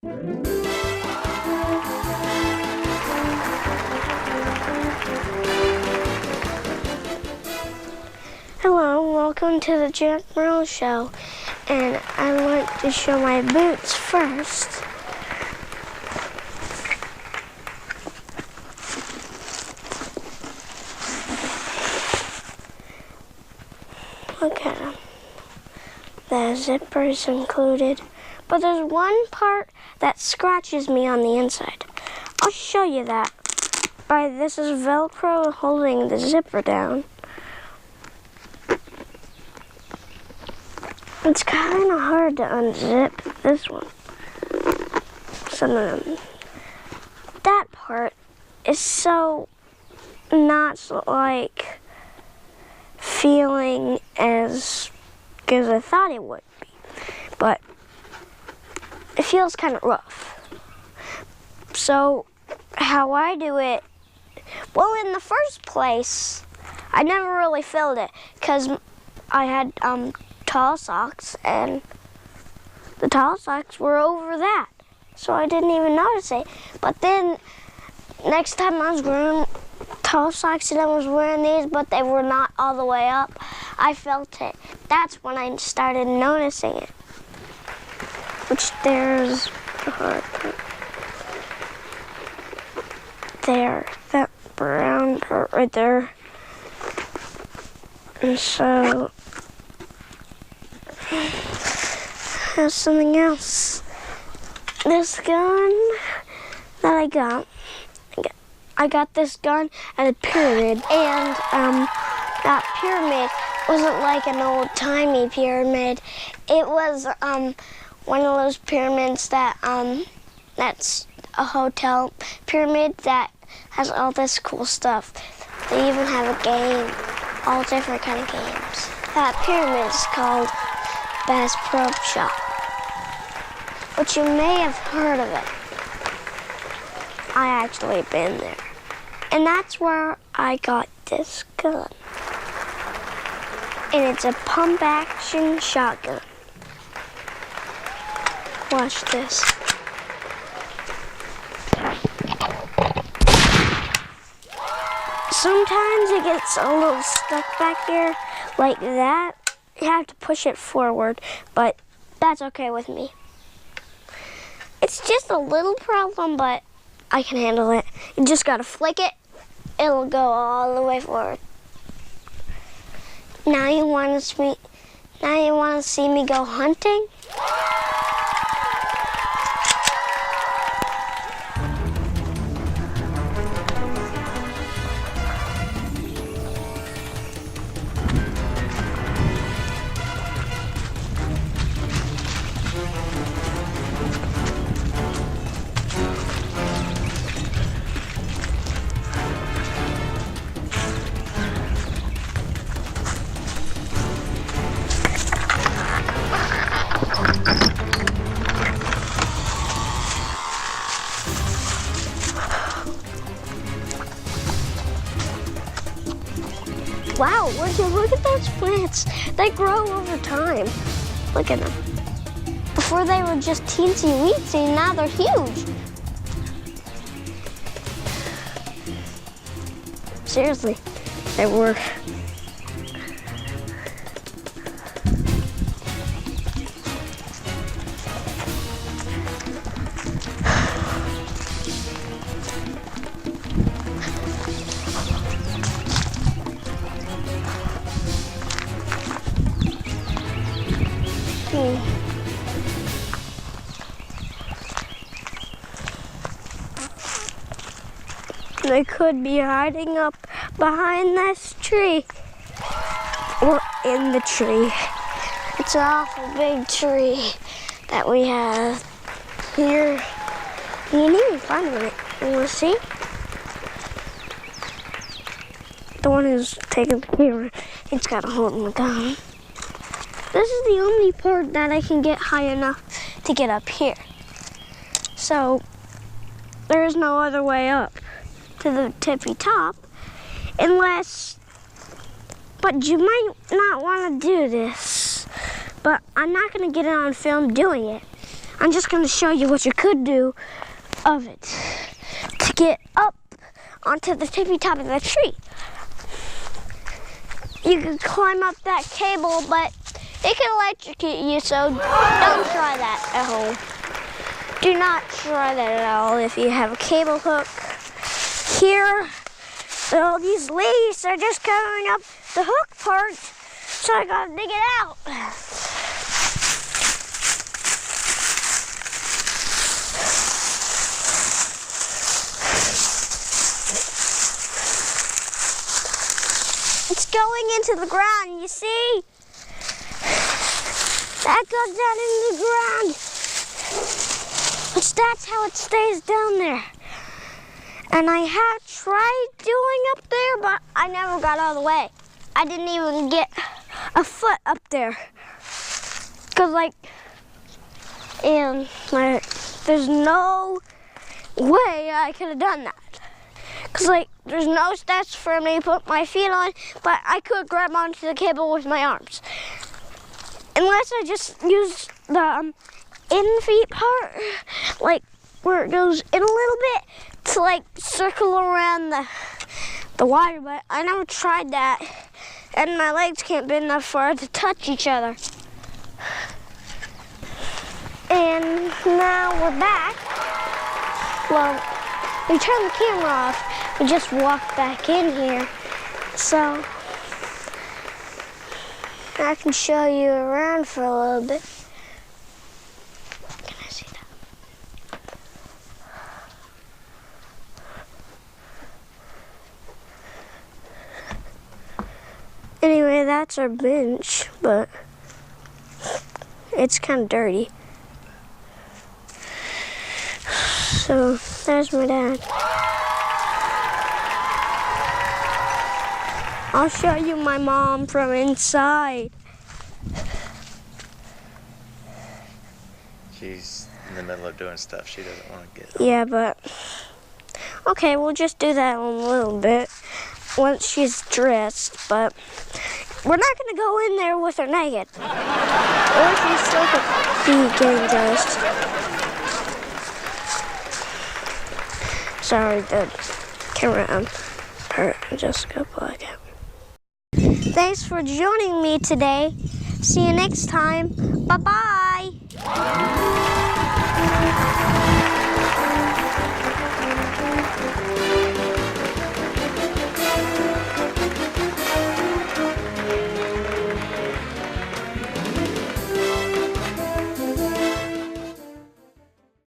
Hello, welcome to the Jack Merl Show, and I want to show my boots first. Look at them. The zipper's included, but there's one part that scratches me on the inside. I'll show you that. This is Velcro holding the zipper down. It's kind of hard to unzip this one. Some of them. That part is so not like feeling as good as I thought it would be, but it feels kind of rough. So how I do it, well, in the first place, I never really filled it because I had tall socks, and the tall socks were over that, so I didn't even notice it. But then next time I was wearing tall socks and I was wearing these, but they were not all the way up, I felt it. That's when I started noticing it. Which there's the hard part. There, that brown part right there. And so there's something else. This gun that I got this gun at a pyramid, and that pyramid wasn't like an old-timey pyramid. It was one of those pyramids that that's a hotel pyramid that has all this cool stuff. They even have a game, all different kind of games. That pyramid is called Bass Pro Shop, which you may have heard of it. I actually been there. And that's where I got this gun. And it's a pump-action shotgun. Watch this. Sometimes it gets a little stuck back here, like that. You have to push it forward, but that's okay with me. It's just a little problem, but I can handle it. You just gotta flick it, it'll go all the way forward. Now you wanna see me go hunting? Wow, would you look at those plants? They grow over time. Look at them. Before they were just teensy weensy, now they're huge. Seriously, they were. They could be hiding up behind this tree or in the tree. It's an awful big tree that we have here. You didn't even find it. You want to see? The one who's taking the camera, it's got a hold on the gun. This is the only part that I can get high enough to get up here. So there is no other way up to the tippy top unless, but you might not want to do this, but I'm not going to get it on film doing it. I'm just going to show you what you could do of it to get up onto the tippy top of the tree. You can climb up that cable, but it can electrocute you, so don't try that at home. Do not try that at all if you have a cable hook. Here, so these leaves are just covering up the hook part, so I gotta dig it out. It's going into the ground, you see? That goes down into the ground. But that's how it stays down there. And I have tried doing up there, but I never got all the way. I didn't even get a foot up there. There's no way I could have done that. There's no steps for me to put my feet on, but I could grab onto the cable with my arms. Unless I just use the in feet part, where it goes in a little bit to circle around the wire, but I never tried that, and my legs can't bend enough for it to touch each other. And now we're back. Well, we turned the camera off. We just walked back in here, so I can show you around for a little bit. Can I see that? Anyway, that's our bench, but it's kind of dirty. So there's my dad. I'll show you my mom from inside. She's in the middle of doing stuff she doesn't want to get. Yeah, but okay, we'll just do that in a little bit once she's dressed, but we're not going to go in there with her naked. Or she still could be getting dressed. Sorry, the camera on her Jessica Black. Thanks for joining me today. See you next time. Bye-bye.